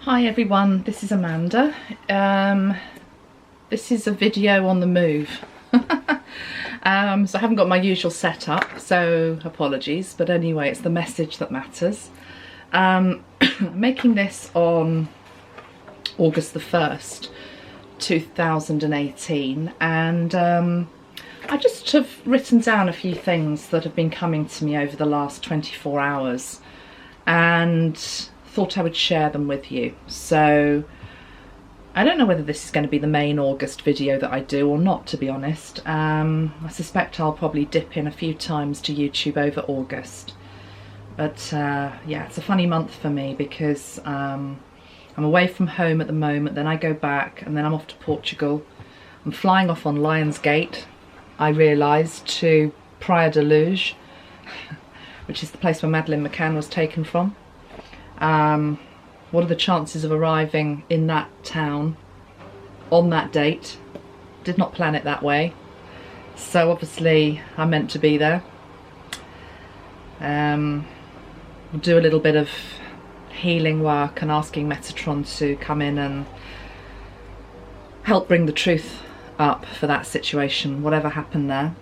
Hi everyone, this is Amanda. This is a video on the move. So I haven't got my usual setup, so apologies, but anyway, it's the message that matters. Making this on August the 1st, 2018, and I just have written down a few things that have been coming to me over the last 24 hours and thought I would share them with you. So I don't know whether this is going to be the main August video that I do or not, to be honest. I suspect I'll probably dip in a few times to YouTube over August. But yeah, it's a funny month for me because I'm away from home at the moment, then I go back and then I'm off to Portugal. I'm flying off on Lionsgate, I realised, to Praia de Luz, which is the place where Madeleine McCann was taken from. What are the chances of arriving in that town on that date? Did not plan it that way, so obviously I'm meant to be there. We'll do a little bit of healing work and asking Metatron to come in and help bring the truth up for that situation, whatever happened there.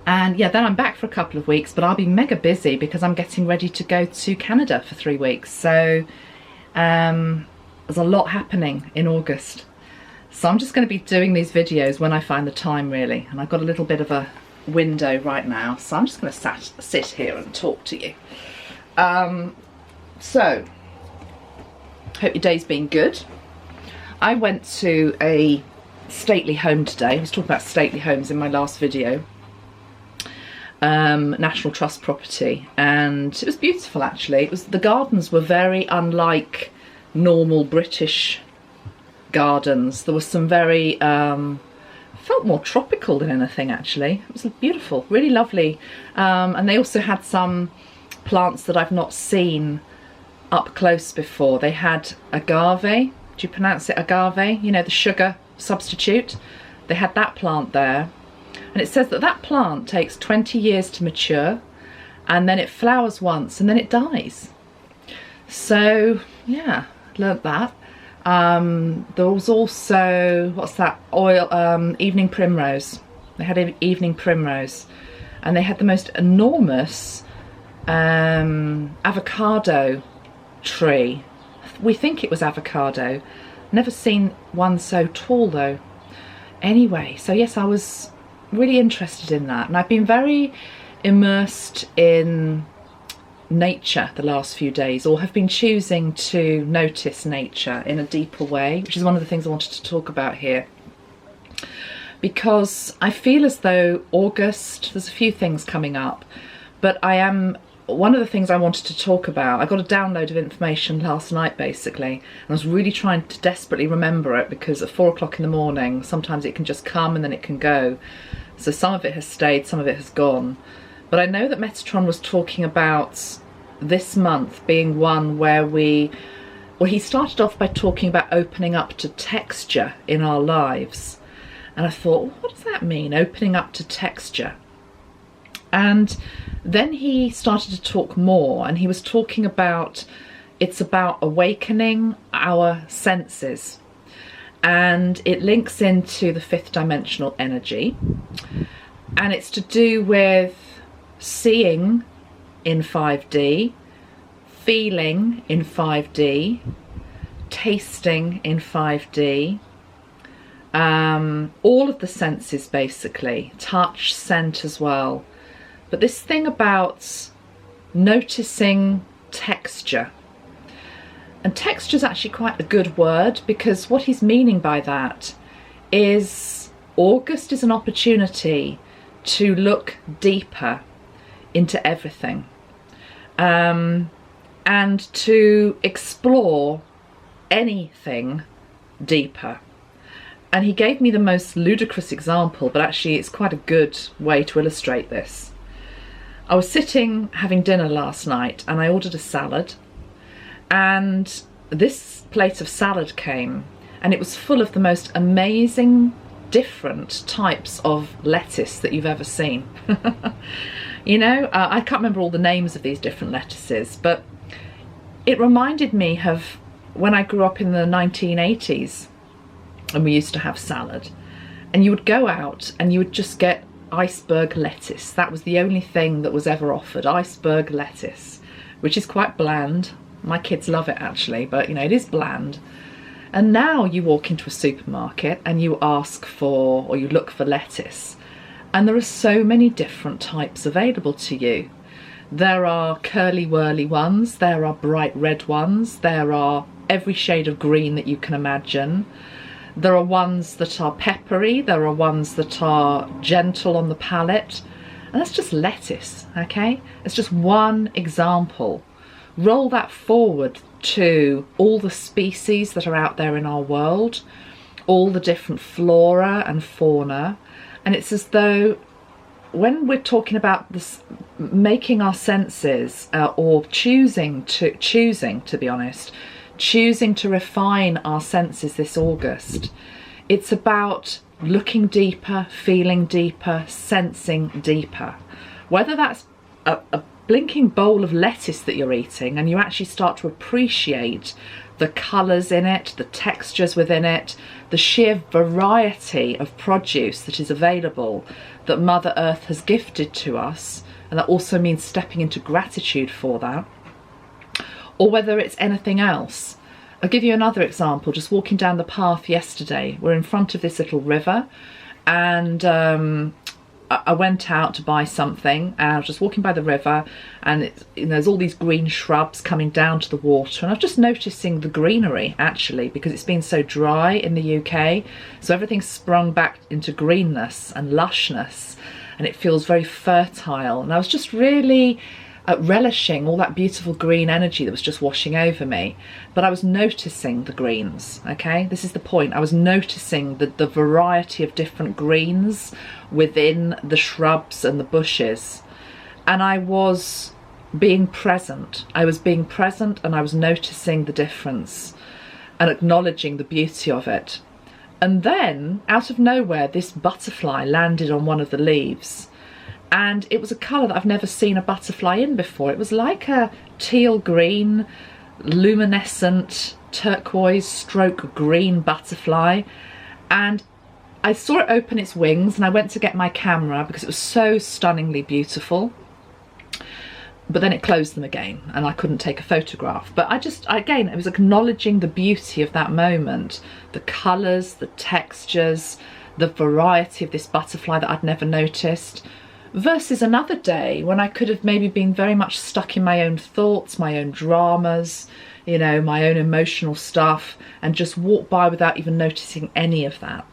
And yeah, then I'm back for a couple of weeks, but I'll be mega busy because I'm getting ready to go to Canada for 3 weeks. So there's a lot happening in August. So I'm just going to be doing these videos when I find the time, really. And I've got a little bit of a window right now, so I'm just going to sit here and talk to you. So, hope your day's been good. I went to a stately home today. I was talking about stately homes in my last video. National Trust property, and it was beautiful actually. The gardens were very unlike normal British gardens. There was some very felt more tropical than anything actually. It was beautiful, really lovely, and they also had some plants that I've not seen up close before. They had agave. Do you pronounce it agave? You know, the sugar substitute. They had that plant there. And it says that that plant takes 20 years to mature, and then it flowers once and then it dies. So yeah, learnt that. There was also, what's that, evening primrose. They had evening primrose, and they had the most enormous avocado tree. We think it was avocado. Never seen one so tall though. Anyway, so yes, I was really interested in that, and I've been very immersed in nature the last few days, or have been choosing to notice nature in a deeper way, which is one of the things I wanted to talk about here, because I feel as though August, there's a few things coming up, but one of the things I wanted to talk about, I got a download of information last night basically, and I was really trying to desperately remember it, because at 4 o'clock in the morning sometimes it can just come and then it can go. So some of it has stayed, some of it has gone. But I know that Metatron was talking about this month being one where he started off by talking about opening up to texture in our lives. And I thought, well, what does that mean, opening up to texture? And then he started to talk more, and he was talking about, it's about awakening our senses. And it links into the 5th dimensional energy, and it's to do with seeing in 5D, feeling in 5D, tasting in 5D, all of the senses basically, touch, scent as well. But this thing about noticing texture. And texture is actually quite a good word, because what he's meaning by that is August is an opportunity to look deeper into everything, and to explore anything deeper. And he gave me the most ludicrous example, but actually it's quite a good way to illustrate this. I was sitting having dinner last night and I ordered a salad, and this plate of salad came, and it was full of the most amazing different types of lettuce that you've ever seen. You know, I can't remember all the names of these different lettuces, but it reminded me of when I grew up in the 1980s and we used to have salad, and you would go out and you would just get iceberg lettuce. That was the only thing that was ever offered, iceberg lettuce, which is quite bland. My kids love it actually, but you know, it is bland. And now you walk into a supermarket and you ask for, or you look for lettuce, and there are so many different types available to you. There are curly whirly ones, there are bright red ones, there are every shade of green that you can imagine. There are ones that are peppery, there are ones that are gentle on the palate, and that's just lettuce, okay? It's just one example. Roll that forward to all the species that are out there in our world, all the different flora and fauna, and it's as though when we're talking about this, making our senses, or choosing to be honest, choosing to refine our senses this August, it's about looking deeper, feeling deeper, sensing deeper. Whether that's a blinking bowl of lettuce that you're eating and you actually start to appreciate the colours in it, the textures within it, the sheer variety of produce that is available that Mother Earth has gifted to us, and that also means stepping into gratitude for that, or whether it's anything else. I'll give you another example. Just walking down the path yesterday, we're in front of this little river, and I went out to buy something, and I was just walking by the river, and there's all these green shrubs coming down to the water, and I was just noticing the greenery actually, because it's been so dry in the UK, so everything's sprung back into greenness and lushness, and it feels very fertile, and I was just really relishing all that beautiful green energy that was just washing over me. But I was noticing the greens, okay? This is the point. I was noticing the variety of different greens within the shrubs and the bushes. And I was being present. I was being present, and I was noticing the difference and acknowledging the beauty of it. And then, out of nowhere, this butterfly landed on one of the leaves. And it was a colour that I've never seen a butterfly in before. It was like a teal green, luminescent, turquoise stroke green butterfly. And I saw it open its wings, and I went to get my camera because it was so stunningly beautiful. But then it closed them again and I couldn't take a photograph. But again, I was acknowledging the beauty of that moment, the colours, the textures, the variety of this butterfly that I'd never noticed. Versus another day when I could have maybe been very much stuck in my own thoughts, my own dramas, you know, my own emotional stuff, and just walk by without even noticing any of that.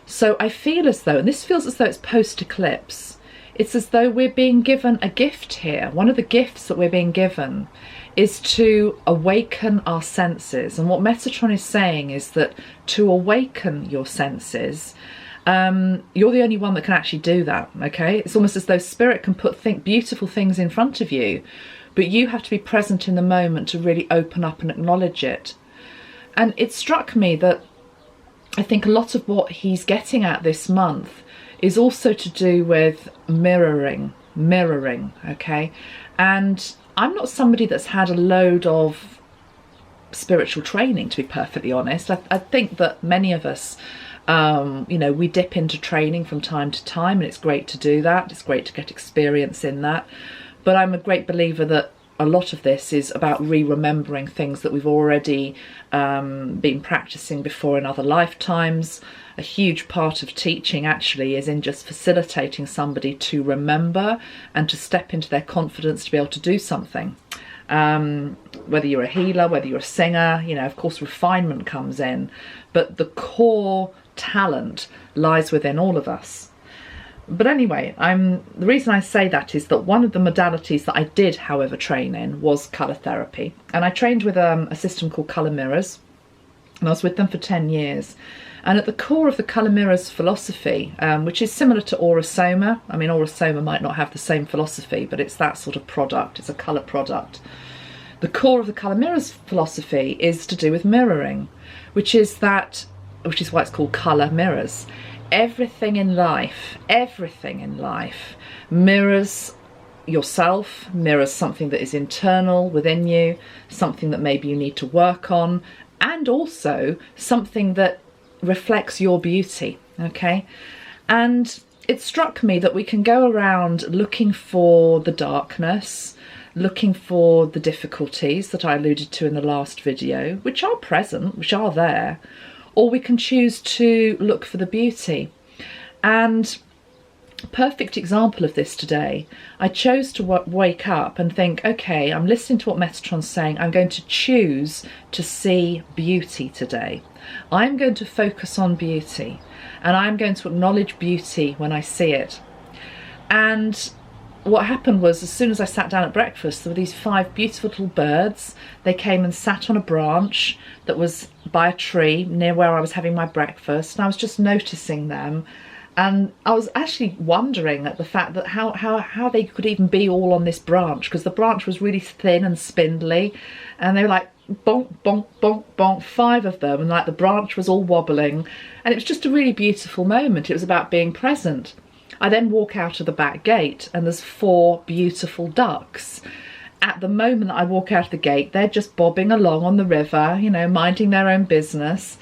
So I feel as though, and this feels as though it's post-eclipse, it's as though we're being given a gift here. One of the gifts that we're being given is to awaken our senses. And what Metatron is saying is that to awaken your senses, you're the only one that can actually do that, okay? It's almost as though spirit can put beautiful things in front of you, but you have to be present in the moment to really open up and acknowledge it. And it struck me that I think a lot of what he's getting at this month is also to do with mirroring, okay? And I'm not somebody that's had a load of spiritual training, to be perfectly honest. I think that many of us, you know, we dip into training from time to time, and it's great to do that. It's great to get experience in that. But I'm a great believer that a lot of this is about re-remembering things that we've already been practicing before in other lifetimes. A huge part of teaching actually is in just facilitating somebody to remember and to step into their confidence to be able to do something. Whether you're a healer, whether you're a singer, you know, of course refinement comes in, but the core talent lies within all of us. But anyway, the reason I say that is that one of the modalities that I did, however, train in was colour therapy. And I trained with a system called Colour Mirrors, and I was with them for 10 years. And at the core of the Colour Mirrors philosophy, which is similar to Aura Soma, I mean, Aura Soma might not have the same philosophy, but it's that sort of product, it's a colour product. The core of the Colour Mirrors philosophy is to do with mirroring, which is why it's called Colour Mirrors. Everything in life mirrors yourself, mirrors something that is internal within you, something that maybe you need to work on, and also something that reflects your beauty, okay? And it struck me that we can go around looking for the darkness, looking for the difficulties that I alluded to in the last video, which are present, which are there, or we can choose to look for the beauty. And perfect example of this today, I chose to wake up and think, okay, I'm listening to what Metatron's saying, I'm going to choose to see beauty today. I'm going to focus on beauty, and I'm going to acknowledge beauty when I see it. And what happened was, as soon as I sat down at breakfast, there were these 5 beautiful little birds. They came and sat on a branch that was by a tree near where I was having my breakfast, and I was just noticing them. And I was actually wondering at the fact that how they could even be all on this branch, because the branch was really thin and spindly, and they were like bonk, bonk, bonk, bonk, 5 of them, and like the branch was all wobbling, and it was just a really beautiful moment. It was about being present. I then walk out of the back gate and there's 4 beautiful ducks. At the moment that I walk out of the gate, they're just bobbing along on the river, you know, minding their own business.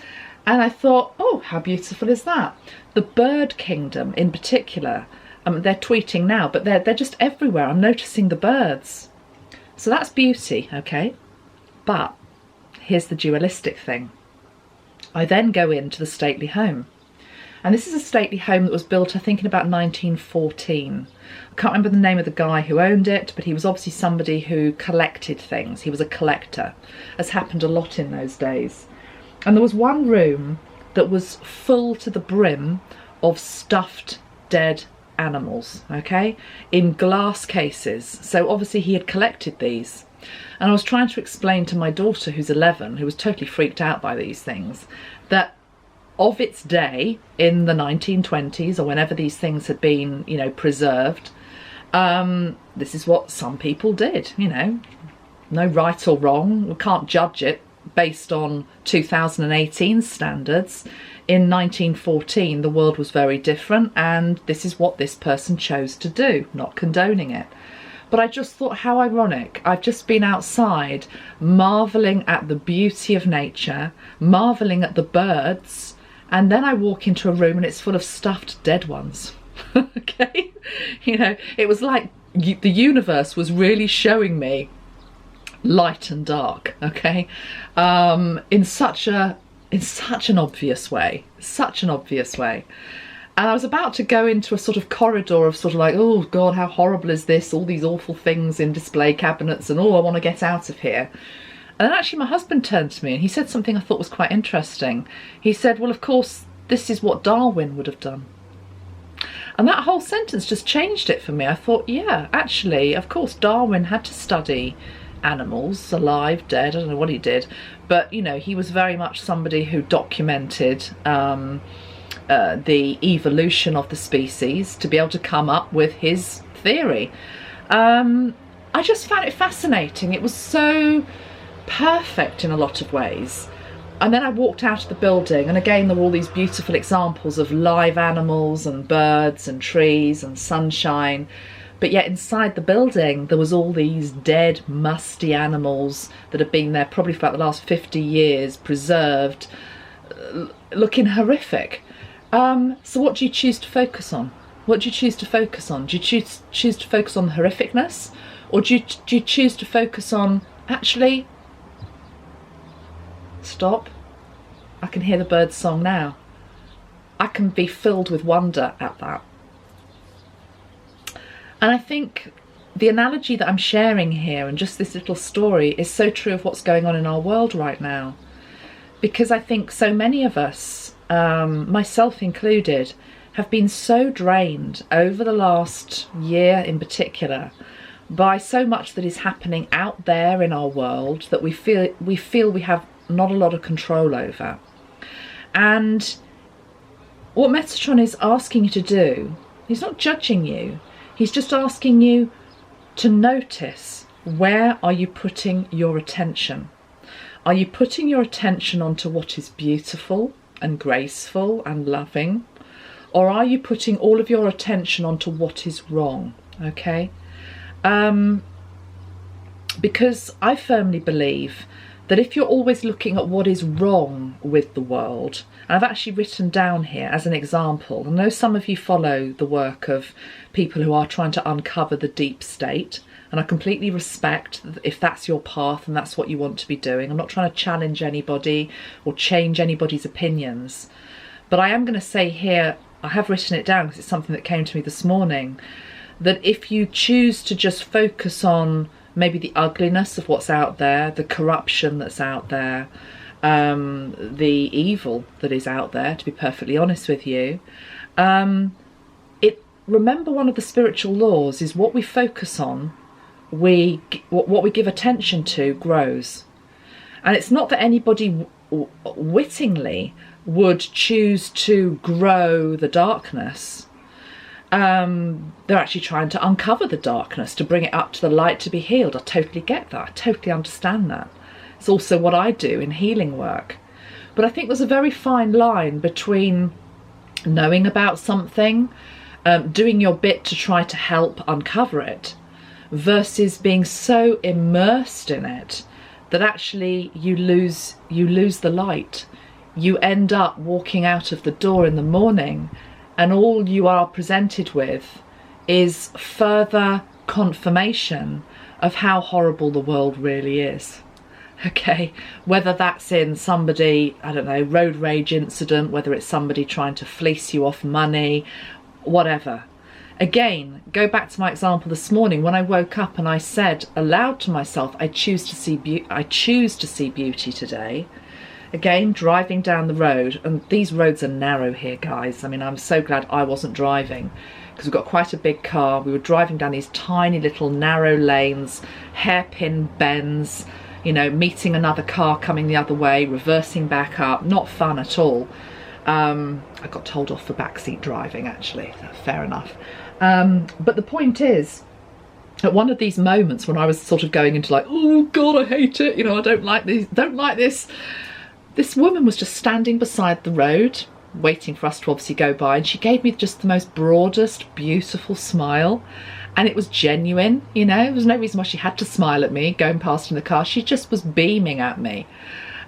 And I thought, oh, how beautiful is that? The bird kingdom in particular, they're tweeting now, but they're just everywhere. I'm noticing the birds. So that's beauty, okay? But here's the dualistic thing. I then go into the stately home. And this is a stately home that was built, I think, in about 1914. I can't remember the name of the guy who owned it, but he was obviously somebody who collected things. He was a collector, as happened a lot in those days. And there was one room that was full to the brim of stuffed dead animals, okay, in glass cases. So obviously he had collected these. And I was trying to explain to my daughter, who's 11, who was totally freaked out by these things, that of its day in the 1920s, or whenever these things had been, you know, preserved, this is what some people did, you know, no right or wrong. We can't judge it based on 2018 standards. In 1914, the world was very different, and this is what this person chose to do, not condoning it. But I just thought, how ironic. I've just been outside marvelling at the beauty of nature, marvelling at the birds, and then I walk into a room and it's full of stuffed dead ones. Okay? You know, it was like the universe was really showing me light and dark, okay? In such an obvious way, And I was about to go into a sort of corridor of sort of like, oh God, how horrible is this? All these awful things in display cabinets, and oh, I want to get out of here. And then actually my husband turned to me and he said something I thought was quite interesting. He said, well, of course, this is what Darwin would have done. And that whole sentence just changed it for me. I thought, yeah, actually, of course, Darwin had to study animals, alive, dead, I don't know what he did. But, you know, he was very much somebody who documented the evolution of the species to be able to come up with his theory. I just found it fascinating. It was so perfect in a lot of ways. And then I walked out of the building, and again there were all these beautiful examples of live animals and birds and trees and sunshine, but yet inside the building there was all these dead, musty animals that have been there probably for about the last 50 years, preserved, looking horrific. So what do you choose to focus on? What do you choose to focus on? Do you choose to focus on the horrificness? Or do you choose to focus on, actually, stop, I can hear the bird's song now. I can be filled with wonder at that. And I think the analogy that I'm sharing here and just this little story is so true of what's going on in our world right now. Because I think so many of us, myself included, have been so drained over the last year in particular by so much that is happening out there in our world that we feel we have not a lot of control over. And what Metatron is asking you to do, he's not judging you, he's just asking you to notice, where are you putting your attention? Are you putting your attention onto what is beautiful and graceful and loving? Or are you putting all of your attention onto what is wrong? Okay? Because I firmly believe that if you're always looking at what is wrong with the world, and I've actually written down here as an example, I know some of you follow the work of people who are trying to uncover the deep state, and I completely respect if that's your path and that's what you want to be doing. I'm not trying to challenge anybody or change anybody's opinions, but I am going to say here, I have written it down because it's something that came to me this morning, that if you choose to just focus on maybe the ugliness of what's out there, the corruption that's out there, the evil that is out there, to be perfectly honest with you, remember one of the spiritual laws is what we focus on, what we give attention to grows. And it's not that anybody wittingly would choose to grow the darkness. They're actually trying to uncover the darkness, to bring it up to the light, to be healed. I totally get that. I totally understand that. It's also what I do in healing work. But I think there's a very fine line between knowing about something, doing your bit to try to help uncover it, versus being so immersed in it that actually you lose the light. You end up walking out of the door in the morning and all you are presented with is further confirmation of how horrible the world really is. Okay, whether that's in somebody, I don't know, road rage incident, whether it's somebody trying to fleece you off money, whatever. Again, go back to my example this morning when I woke up and I said aloud to myself, I choose to see beauty today. Again, driving down the road, and these roads are narrow here, guys. I mean, I'm so glad I wasn't driving because we've got quite a big car. We were driving down these tiny little narrow lanes, hairpin bends, you know, meeting another car coming the other way, reversing back up. Not fun at all. I got told off for backseat driving, actually. Fair enough. But the point is, at one of these moments when I was sort of going into like, oh God, I hate it. You know, I don't like this. This woman was just standing beside the road, waiting for us to obviously go by, and she gave me just the most broadest, beautiful smile, and it was genuine, you know. There was no reason why she had to smile at me going past in the car. She just was beaming at me,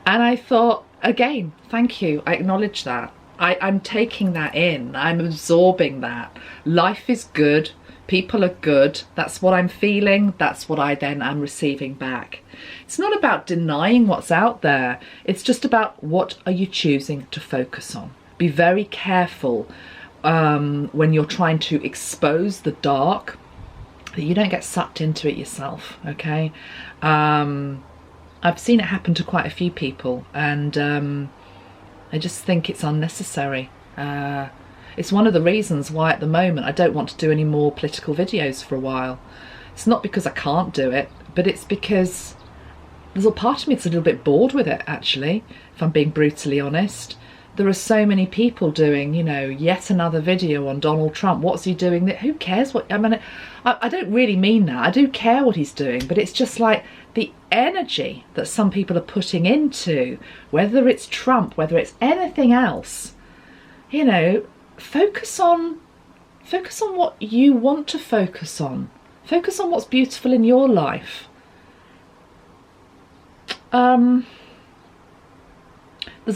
and I thought, again, thank you. I acknowledge that. I'm taking that in. I'm absorbing that. Life is good. People are good. That's what I'm feeling. That's what I then am receiving back. It's not about denying what's out there. It's just about what are you choosing to focus on. Be very careful when you're trying to expose the dark, that you don't get sucked into it yourself, okay? I've seen it happen to quite a few people, and I just think it's unnecessary. It's one of the reasons why at the moment I don't want to do any more political videos for a while. It's not because I can't do it, but it's because there's a part of me that's a little bit bored with it, actually, if I'm being brutally honest. There are so many people doing, you know, yet another video on Donald Trump. What's he doing? Who cares what, I mean, I don't really mean that. I do care what he's doing, but it's just like the energy that some people are putting into, whether it's Trump, whether it's anything else, you know, focus on what you want to focus on. Focus on what's beautiful in your life. There's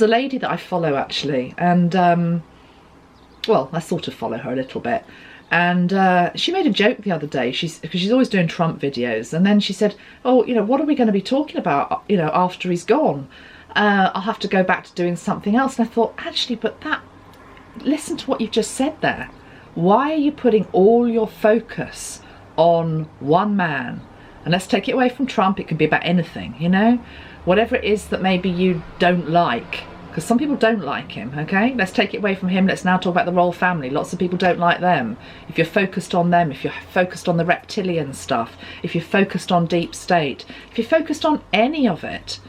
a lady that I follow, actually, and well, I sort of follow her a little bit, and she made a joke the other day, because she's always doing Trump videos, and then she said, oh, you know, what are we going to be talking about, you know, after he's gone? I'll have to go back to doing something else. And I thought, actually, but listen to what you've just said there. Why are you putting all your focus on one man? And let's take it away from Trump. It can be about anything, you know, whatever it is that maybe you don't like, because some people don't like him, okay? Let's take it away from him. Let's now talk about the royal family. Lots of people don't like them. If you're focused on them, if you're focused on the reptilian stuff, if you're focused on deep state, if you're focused on any of it,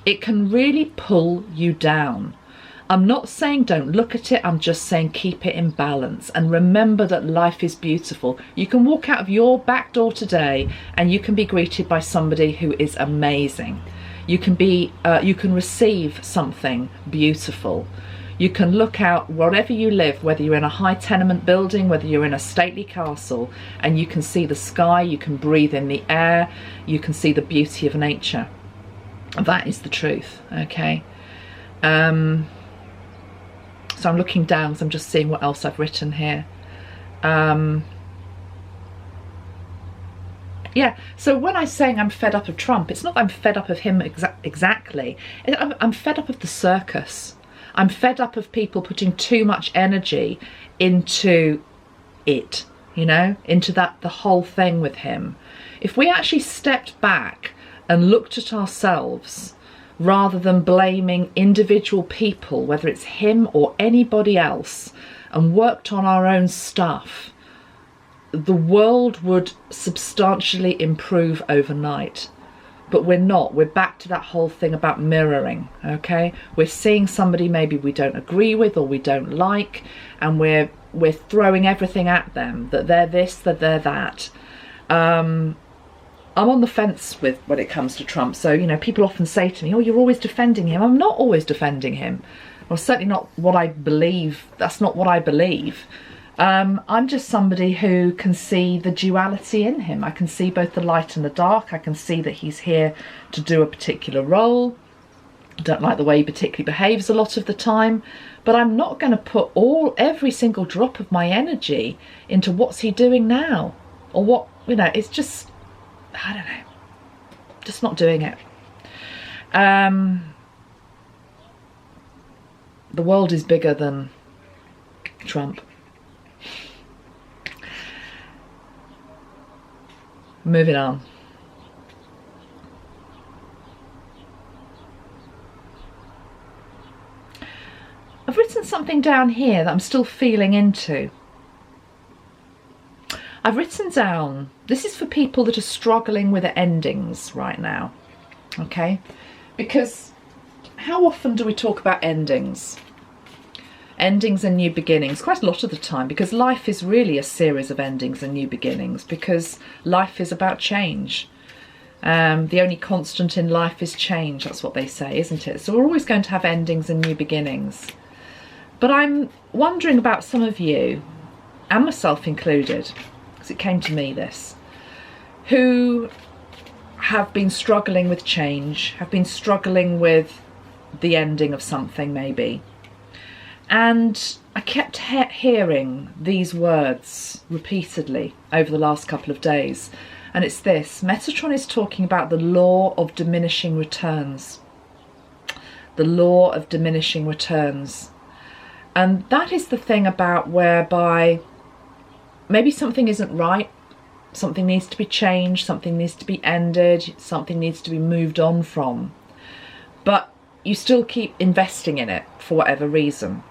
it can really pull you down. I'm not saying don't look at it, I'm just saying keep it in balance, and remember that life is beautiful. You can walk out of your back door today and you can be greeted by somebody who is amazing. You can receive something beautiful. You can look out wherever you live, whether you're in a high tenement building, whether you're in a stately castle, and you can see the sky, you can breathe in the air, you can see the beauty of nature. That is the truth, okay? So I'm looking down because I'm just seeing what else I've written here. Yeah, so when I'm saying I'm fed up of Trump, it's not that I'm fed up of him exactly. I'm fed up of the circus. I'm fed up of people putting too much energy into it, you know, into the whole thing with him. If we actually stepped back and looked at ourselves rather than blaming individual people, whether it's him or anybody else, and worked on our own stuff, the world would substantially improve overnight. But we're not. We're back to that whole thing about mirroring, okay? We're seeing somebody maybe we don't agree with or we don't like, and we're throwing everything at them, that they're this, that they're that. I'm on the fence with when it comes to Trump. So, you know, people often say to me, oh, you're always defending him. I'm not always defending him. Well, certainly not what I believe. That's not what I believe. I'm just somebody who can see the duality in him. I can see both the light and the dark. I can see that he's here to do a particular role. I don't like the way he particularly behaves a lot of the time, but I'm not going to put every single drop of my energy into what's he doing now, or what, you know, it's just, I don't know, just not doing it. The world is bigger than Trump. Moving on. I've written something down here that I'm still feeling into. I've written down, this is for people that are struggling with endings right now, okay? Because how often do we talk about endings? Endings and new beginnings, quite a lot of the time, because life is really a series of endings and new beginnings, because life is about change. The only constant in life is change, that's what they say, isn't it? So we're always going to have endings and new beginnings. But I'm wondering about some of you, and myself included, because it came to me this, who have been struggling with change, have been struggling with the ending of something maybe. And I kept hearing these words repeatedly over the last couple of days. And it's this. Metatron is talking about the law of diminishing returns. The law of diminishing returns. And that is the thing about whereby maybe something isn't right. Something needs to be changed. Something needs to be ended. Something needs to be moved on from. But you still keep investing in it for whatever reason.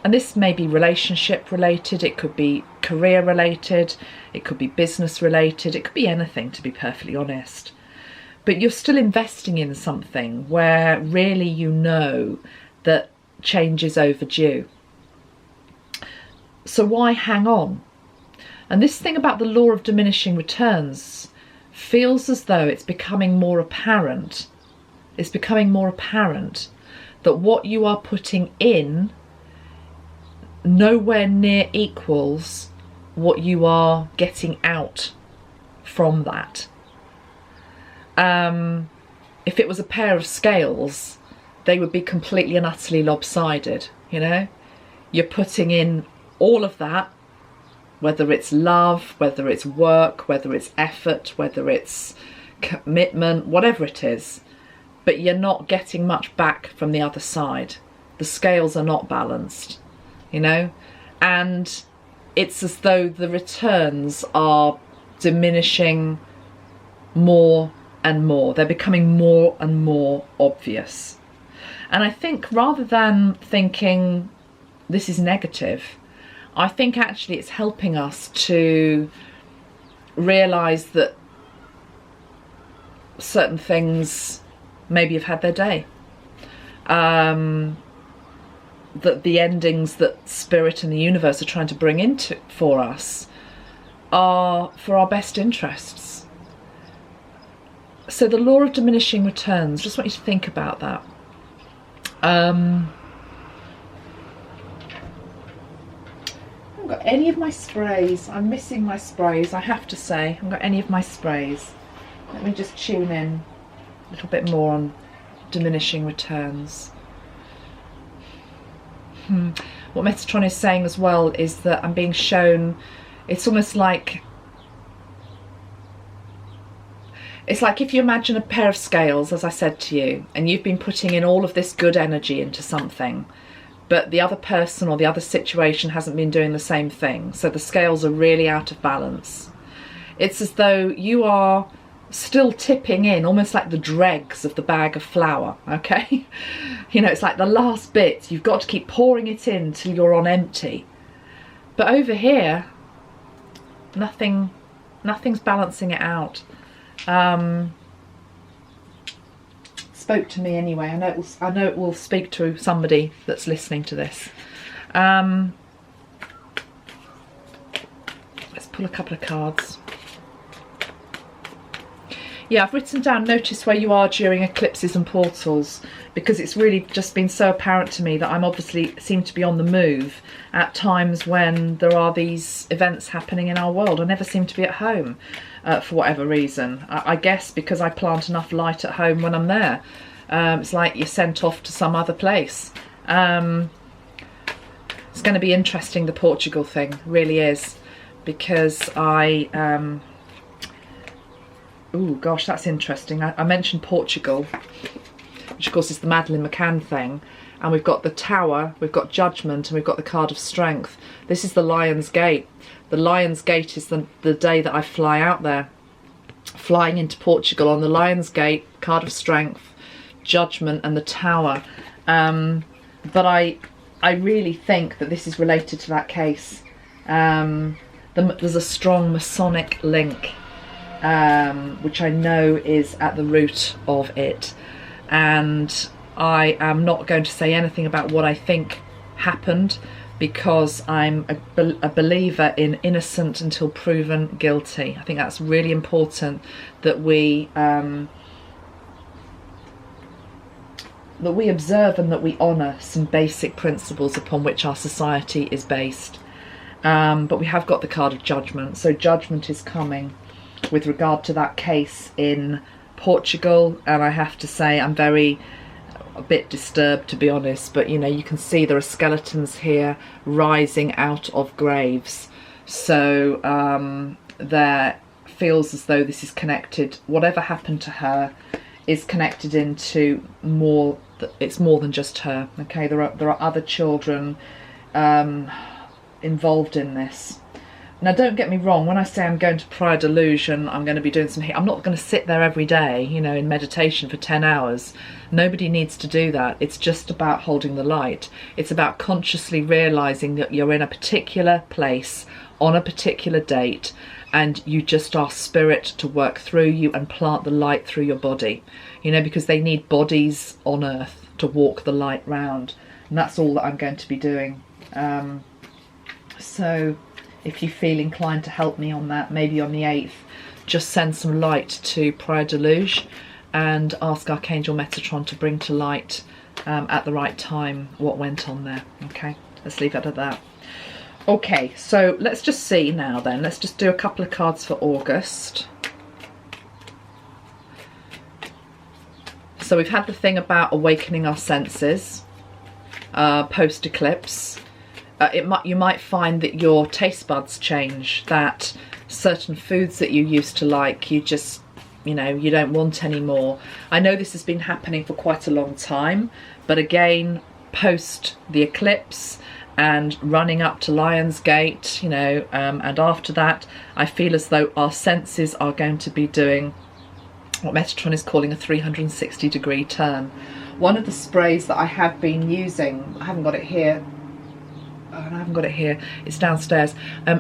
And this may be relationship related, it could be career related, it could be business related, it could be anything, to be perfectly honest. But you're still investing in something where really you know that change is overdue. So why hang on? And this thing about the law of diminishing returns feels as though it's becoming more apparent. It's becoming more apparent that what you are putting in nowhere near equals what you are getting out from that. If it was a pair of scales, they would be completely and utterly lopsided, you know? You're putting in all of that, whether it's love, whether it's work, whether it's effort, whether it's commitment, whatever it is, but you're not getting much back from the other side. The scales are not balanced. You know, and it's as though the returns are diminishing more and more. They're becoming more and more obvious. And I think rather than thinking this is negative, I think actually it's helping us to realise that certain things maybe have had their day. That the endings that Spirit and the universe are trying to bring into for us are for our best interests. So the law of diminishing returns, just want you to think about that. haven't got any of my sprays. I'm missing my sprays, I have to say. I haven't got any of my sprays. Let me just tune in a little bit more on diminishing returns. What Metatron is saying as well is that I'm being shown, it's almost like, it's like if you imagine a pair of scales, as I said to you, and you've been putting in all of this good energy into something, but the other person or the other situation hasn't been doing the same thing. So the scales are really out of balance. It's as though you are still tipping in, almost like the dregs of the bag of flour, okay? You know, it's like the last bit. You've got to keep pouring it in till you're on empty. But over here, nothing's balancing it out. Spoke to me anyway. I know it will speak to somebody that's listening to this. Let's pull a couple of cards. Yeah, I've written down, notice where you are during eclipses and portals, because it's really just been so apparent to me that I'm obviously seem to be on the move at times when there are these events happening in our world. I never seem to be at home for whatever reason. I guess because I plant enough light at home when I'm there. It's like you're sent off to some other place. It's going to be interesting, the Portugal thing, really is, because oh gosh, that's interesting. I mentioned Portugal, which of course is the Madeleine McCann thing, and we've got the Tower, we've got Judgment, and we've got the Card of Strength. This is the Lion's Gate. The Lion's Gate is the day that I fly out there, flying into Portugal on the Lion's Gate, Card of Strength, Judgment, and the Tower. But I really think that this is related to that case. There's a strong Masonic link, which I know is at the root of it, and I am not going to say anything about what I think happened, because I'm a believer in innocent until proven guilty. I think that's really important, that we observe and that we honour some basic principles upon which our society is based. But we have got the card of Judgment, so Judgment is coming with regard to that case in Portugal, and I have to say I'm a bit disturbed, to be honest, but you know, you can see there are skeletons here rising out of graves, so there feels as though this is connected. Whatever happened to her is connected into more, it's more than just her, okay? There are other children involved in this. Now, don't get me wrong, when I say I'm going to Prior Delusion, I'm going to be doing some, I'm not going to sit there every day, you know, in meditation for 10 hours. Nobody needs to do that. It's just about holding the light. It's about consciously realising that you're in a particular place on a particular date, and you just ask Spirit to work through you and plant the light through your body, you know, because they need bodies on earth to walk the light round, and that's all that I'm going to be doing. So if you feel inclined to help me on that, maybe on the 8th, just send some light to Prior Deluge and ask Archangel Metatron to bring to light at the right time what went on there. Okay, let's leave it at that. Okay, so let's just see now then. Let's just do a couple of cards for August. So we've had the thing about awakening our senses post-eclipse. You might find that your taste buds change, that certain foods that you used to like, you just, you know, you don't want anymore. I know this has been happening for quite a long time, but again, post the eclipse and running up to Lion's Gate, you know, and after that, I feel as though our senses are going to be doing what Metatron is calling a 360-degree turn. One of the sprays that I have been using, I haven't got it here, it's downstairs,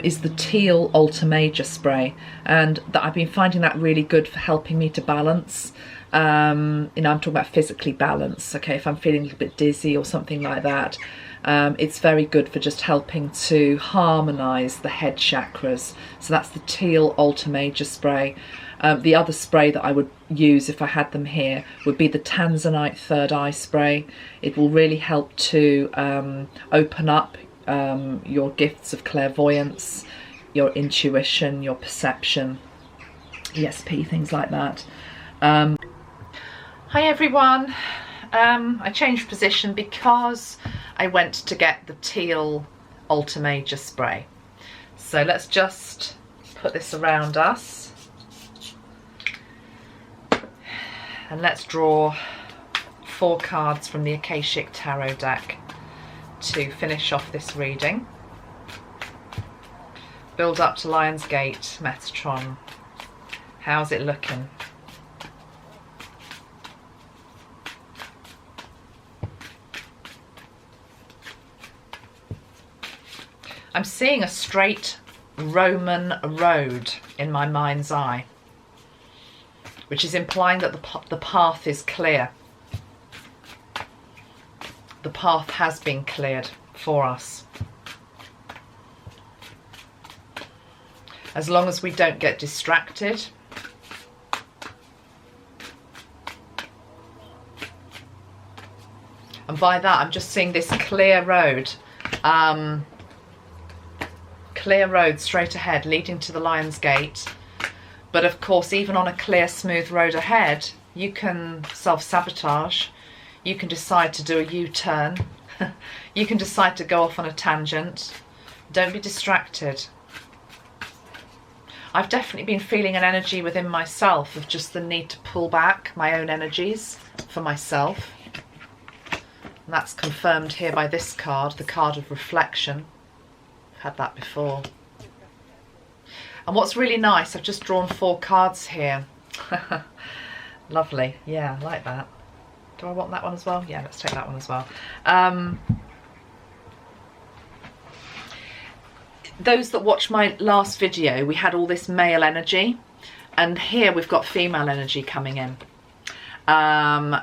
is the Teal Ultra Major spray, and that I've been finding that really good for helping me to balance. You know, I'm talking about physically balance, okay, if I'm feeling a little bit dizzy or something like that. It's very good for just helping to harmonise the head chakras. So that's the Teal Ultra Major spray. The other spray that I would use if I had them here would be the Tanzanite Third Eye spray. It will really help to open up your gifts of clairvoyance, your intuition, your perception, ESP, things like that. Hi everyone. I changed position because I went to get the teal Alter Major spray. So let's just put this around us and let's draw 4 cards from the Akashic Tarot deck to finish off this reading. Build up to Lionsgate, Metatron. How's it looking? I'm seeing a straight Roman road in my mind's eye, which is implying that the path is clear. The path has been cleared for us. As long as we don't get distracted. And by that, I'm just seeing this clear road. Clear road straight ahead leading to the Lion's Gate. But of course, even on a clear, smooth road ahead, you can self-sabotage. You can decide to do a U-turn. You can decide to go off on a tangent. Don't be distracted. I've definitely been feeling an energy within myself of just the need to pull back my own energies for myself. And that's confirmed here by this card, the card of reflection. I've had that before. And what's really nice, I've just drawn 4 cards here. Lovely. Yeah, I like that. Do I want that one as well? Yeah, let's take that one as well. Those that watched my last video, we had all this male energy, and here we've got female energy coming in.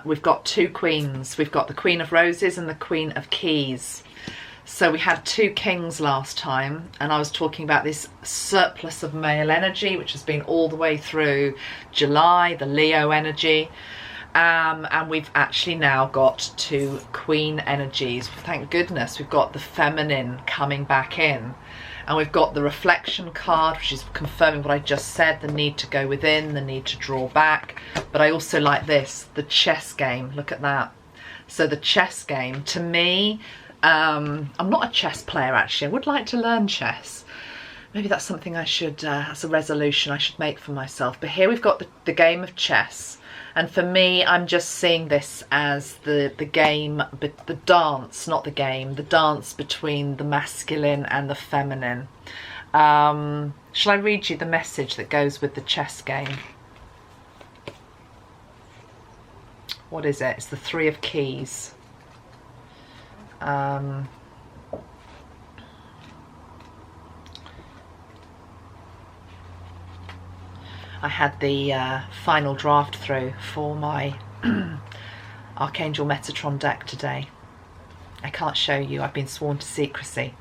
We've got 2 queens. We've got the Queen of Roses and the Queen of Keys. So we had 2 kings last time, and I was talking about this surplus of male energy, which has been all the way through July, the Leo energy. And we've actually now got 2 queen energies. Thank goodness we've got the feminine coming back in. And we've got the reflection card, which is confirming what I just said, the need to go within, the need to draw back. But I also like this, the chess game. Look at that. So the chess game, to me, I'm not a chess player actually. I would like to learn chess. Maybe that's something I should, that's a resolution I should make for myself. But here we've got the game of chess. And for me, I'm just seeing this as the game, but the dance, not the game, the dance between the masculine and the feminine. Shall I read you the message that goes with the chess game? What is it? It's the 3 of Keys. I had the final draft through for my Archangel Metatron deck today. I can't show you, I've been sworn to secrecy.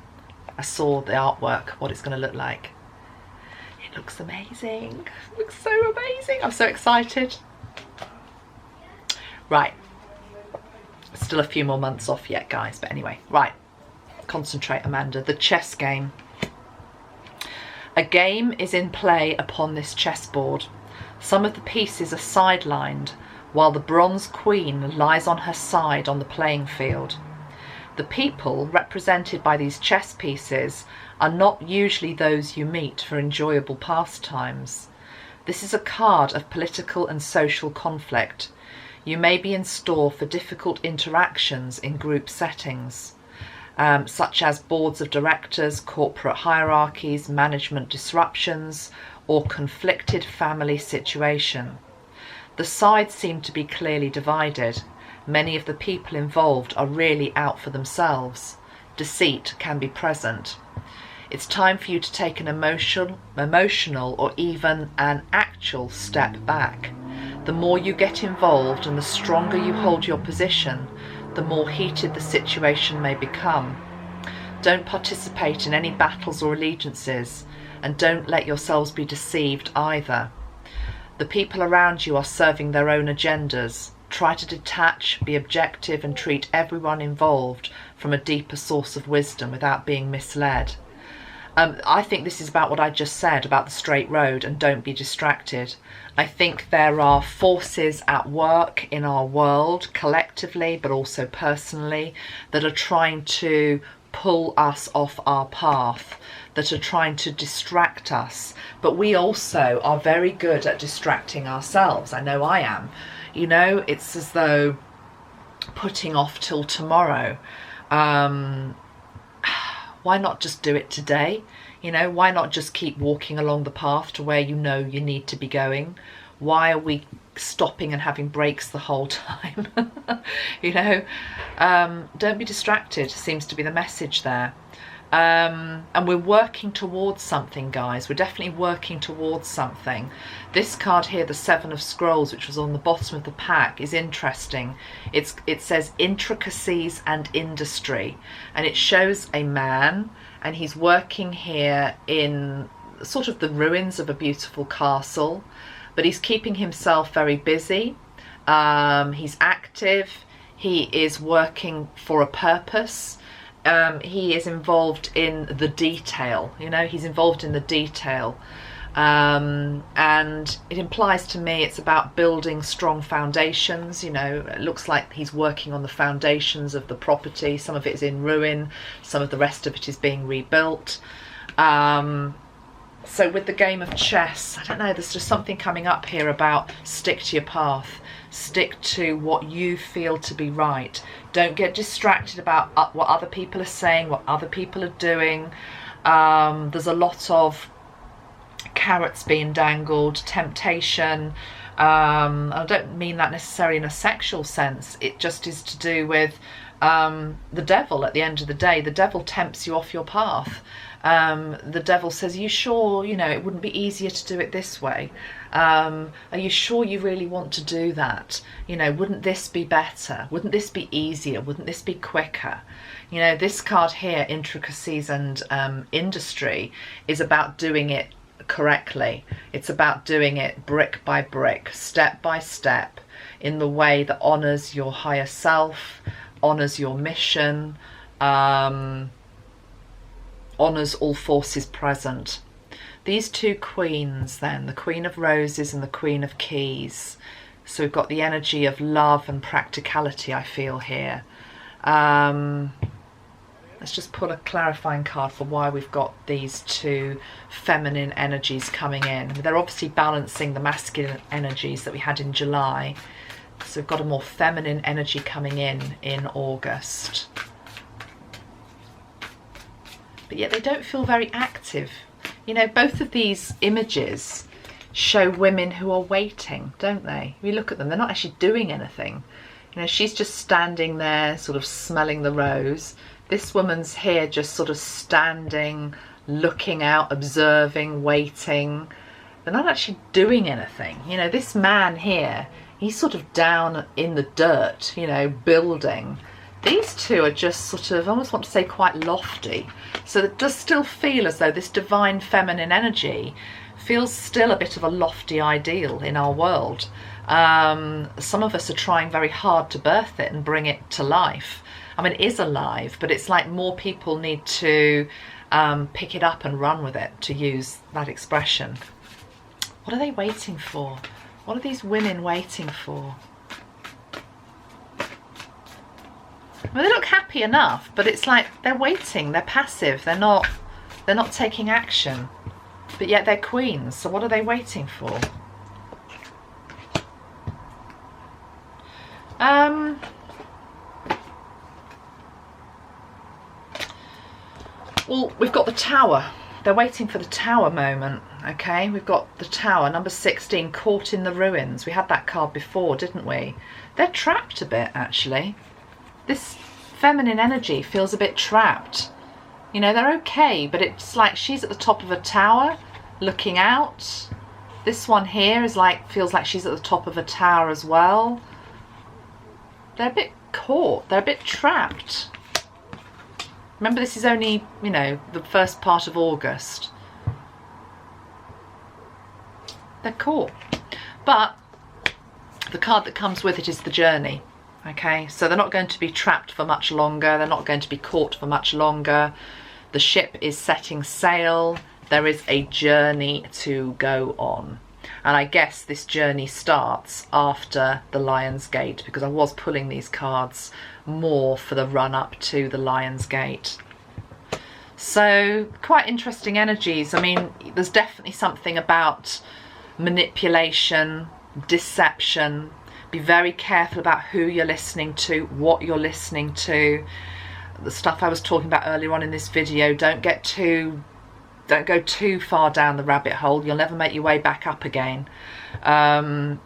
I saw the artwork, what it's going to look like. It looks amazing. It looks so amazing. I'm so excited. Right. Still a few more months off yet, guys. But anyway, right. Concentrate, Amanda. The chess game. A game is in play upon this chessboard. Some of the pieces are sidelined, while the bronze queen lies on her side on the playing field. The people represented by these chess pieces are not usually those you meet for enjoyable pastimes. This is a card of political and social conflict. You may be in store for difficult interactions in group settings. Such as boards of directors, corporate hierarchies, management disruptions, or conflicted family situation. The sides seem to be clearly divided. Many of the people involved are really out for themselves. Deceit can be present. It's time for you to take an emotional or even an actual step back. The more you get involved and the stronger you hold your position, the more heated the situation may become. Don't participate in any battles or allegiances, and don't let yourselves be deceived either. The people around you are serving their own agendas. try to detach, be objective, and treat everyone involved from a deeper source of wisdom without being misled. I think this is about what I just said about the straight road and don't be distracted. I think there are forces at work in our world collectively, but also personally, that are trying to pull us off our path, that are trying to distract us. But we also are very good at distracting ourselves. I know I am. You know, it's as though putting off till tomorrow. Why not just do it today? You know, why not just keep walking along the path to where you know you need to be going? Why are we stopping and having breaks the whole time? You know, don't be distracted seems to be the message there. And we're working towards something, guys. We're definitely working towards something. This card here, the Seven of Scrolls, which was on the bottom of the pack, is interesting. It says intricacies and industry, and it shows a man, and he's working here in sort of the ruins of a beautiful castle, but he's keeping himself very busy. He's active. He is working for a purpose. He is involved in the detail, you know, he's involved in the detail. And it implies to me it's about building strong foundations. You know, it looks like he's working on the foundations of the property. Some of it is in ruin, some of the rest of it is being rebuilt. So with the game of chess, I don't know, there's just something coming up here about stick to your path. Stick to what you feel to be right. Don't get distracted about what other people are saying, what other people are doing. There's a lot of carrots being dangled, temptation. I don't mean that necessarily in a sexual sense. It just is to do with the devil at the end of the day. The devil tempts you off your path. The devil says, are you sure, you know, it wouldn't be easier to do it this way? Are you sure you really want to do that? You know, wouldn't this be better? Wouldn't this be easier? Wouldn't this be quicker? You know, this card here, intricacies and industry, is about doing it correctly. It's about doing it brick by brick, step by step, in the way that honours your higher self, honours your mission, honours all forces present. These two queens then, the Queen of Roses and the Queen of Keys. So we've got the energy of love and practicality, I feel here. Let's just pull a clarifying card for why we've got these two feminine energies coming in. They're obviously balancing the masculine energies that we had in July. So we've got a more feminine energy coming in August. But yet they don't feel very active. You know, both of these images show women who are waiting, don't they? We look at them, they're not actually doing anything. You know, she's just standing there sort of smelling the rose. This woman's here just sort of standing, looking out, observing, waiting. They're not actually doing anything. You know, this man here, he's sort of down in the dirt, you know, building. These two are just sort of, I almost want to say, quite lofty. So it does still feel as though this divine feminine energy feels still a bit of a lofty ideal in our world. Some of us are trying very hard to birth it and bring it to life. I mean, it is alive, but it's like more people need to pick it up and run with it, to use that expression. What are they waiting for? What are these women waiting for? I mean, they look happy enough, but it's like they're waiting, they're passive, they're not taking action, but yet they're queens. So what are they waiting for? Well, we've got the Tower. They're waiting for the Tower moment, okay? We've got the Tower, number 16, caught in the ruins. We had that card before, didn't we? They're trapped a bit, actually. This feminine energy feels a bit trapped. You know, they're okay, but it's like she's at the top of a tower looking out. This one here is like, feels like she's at the top of a tower as well. They're a bit caught, they're a bit trapped. Remember, this is only, you know, the first part of August. They're caught. But the card that comes with it is the journey. Okay, so they're not going to be trapped for much longer. They're not going to be caught for much longer. The ship is setting sail. There is a journey to go on. And I guess this journey starts after the Lion's Gate, because I was pulling these cards more for the run up to the Lion's Gate. So quite interesting energies. I mean, there's definitely something about manipulation, deception. Be very careful about who you're listening to, what you're listening to. The stuff I was talking about earlier on in this video, don't go too far down the rabbit hole. You'll never make your way back up again. I'm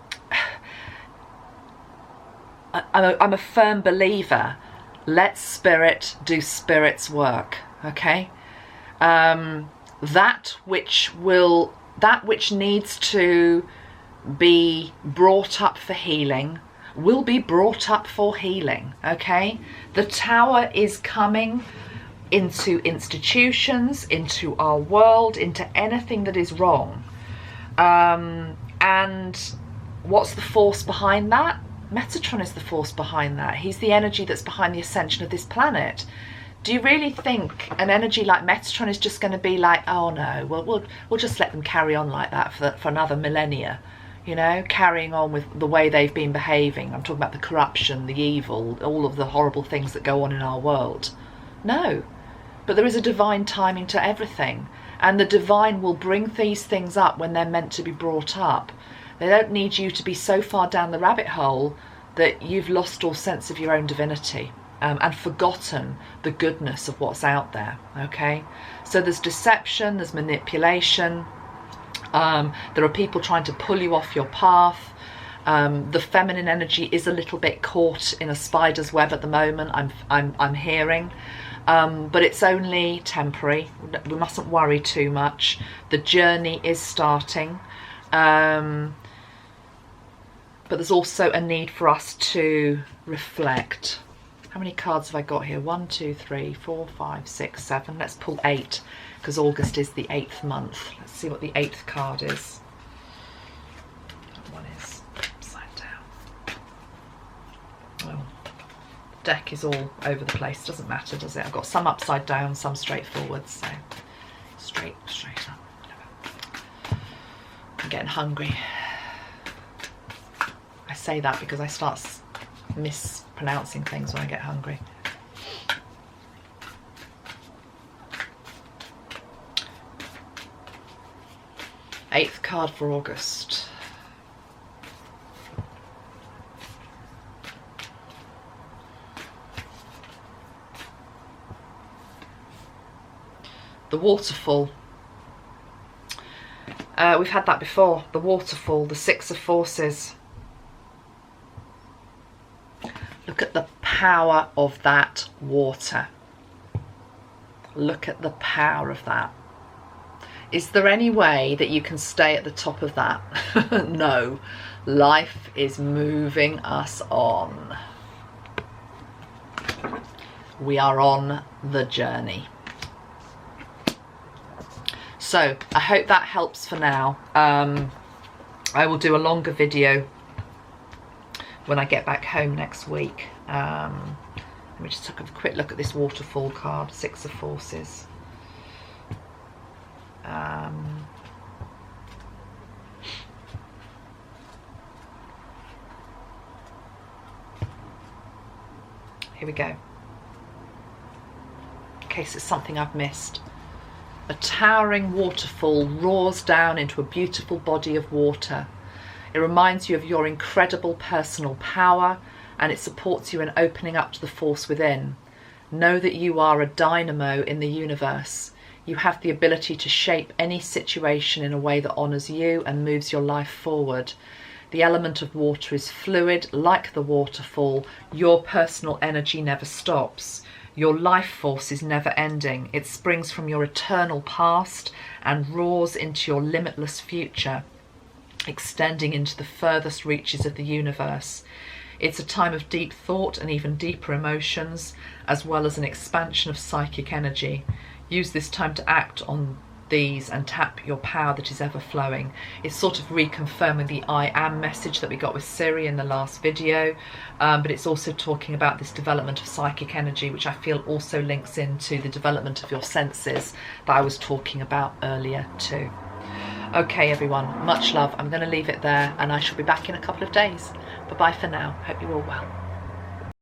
a firm believer. Let spirit do spirit's work. Okay, that which needs to be brought up for healing will be brought up for healing. Okay, the Tower is coming into institutions, into our world, into anything that is wrong. And what's the force behind that? Metatron is the force behind that. He's the energy that's behind the ascension of this planet. Do you really think an energy like Metatron is just going to be like, oh no, we'll just let them carry on like that for another millennia? You know, carrying on with the way they've been behaving. I'm talking about the corruption, the evil, all of the horrible things that go on in our world. No, but there is a divine timing to everything, and the divine will bring these things up when they're meant to be brought up. They don't need you to be so far down the rabbit hole that you've lost all sense of your own divinity and forgotten the goodness of what's out there. Okay, so there's deception, there's manipulation. There are people trying to pull you off your path. The feminine energy is a little bit caught in a spider's web at the moment. I'm hearing, but it's only temporary. We mustn't worry too much. The journey is starting, but there's also a need for us to reflect. How many cards have I got here? 1, 2, 3, 4, 5, 6, 7. Let's pull 8, because August is the 8th month. Let's see what the 8th card is. That one is upside down. Well, the deck is all over the place. Doesn't matter, does it? I've got some upside down, some straight forward. So straight up. Whatever. I'm getting hungry. I say that because I start mispronouncing things when I get hungry. Eighth card for August. The waterfall. We've had that before. The waterfall, the Six of Forces. Look at the power of that water. Look at the power of that. Is there any way that you can stay at the top of that? No. Life is moving us on. We are on the journey. So I hope that helps for now. I will do a longer video when I get back home next week. Let me just take a quick look at this waterfall card, Six of Forces. Here we go. In case it's something I've missed. A towering waterfall roars down into a beautiful body of water. It reminds you of your incredible personal power, and it supports you in opening up to the force within. Know that you are a dynamo in the universe. You have the ability to shape any situation in a way that honours you and moves your life forward. The element of water is fluid, like the waterfall. Your personal energy never stops. Your life force is never ending. It springs from your eternal past and roars into your limitless future, extending into the furthest reaches of the universe. It's a time of deep thought and even deeper emotions, as well as an expansion of psychic energy. Use this time to act on these and tap your power that is ever flowing. It's sort of reconfirming the I am message that we got with Siri in the last video, but it's also talking about this development of psychic energy, which I feel also links into the development of your senses that I was talking about earlier too. Okay everyone, much love. I'm going to leave it there and I shall be back in a couple of days. Bye bye for now. Hope you're all well.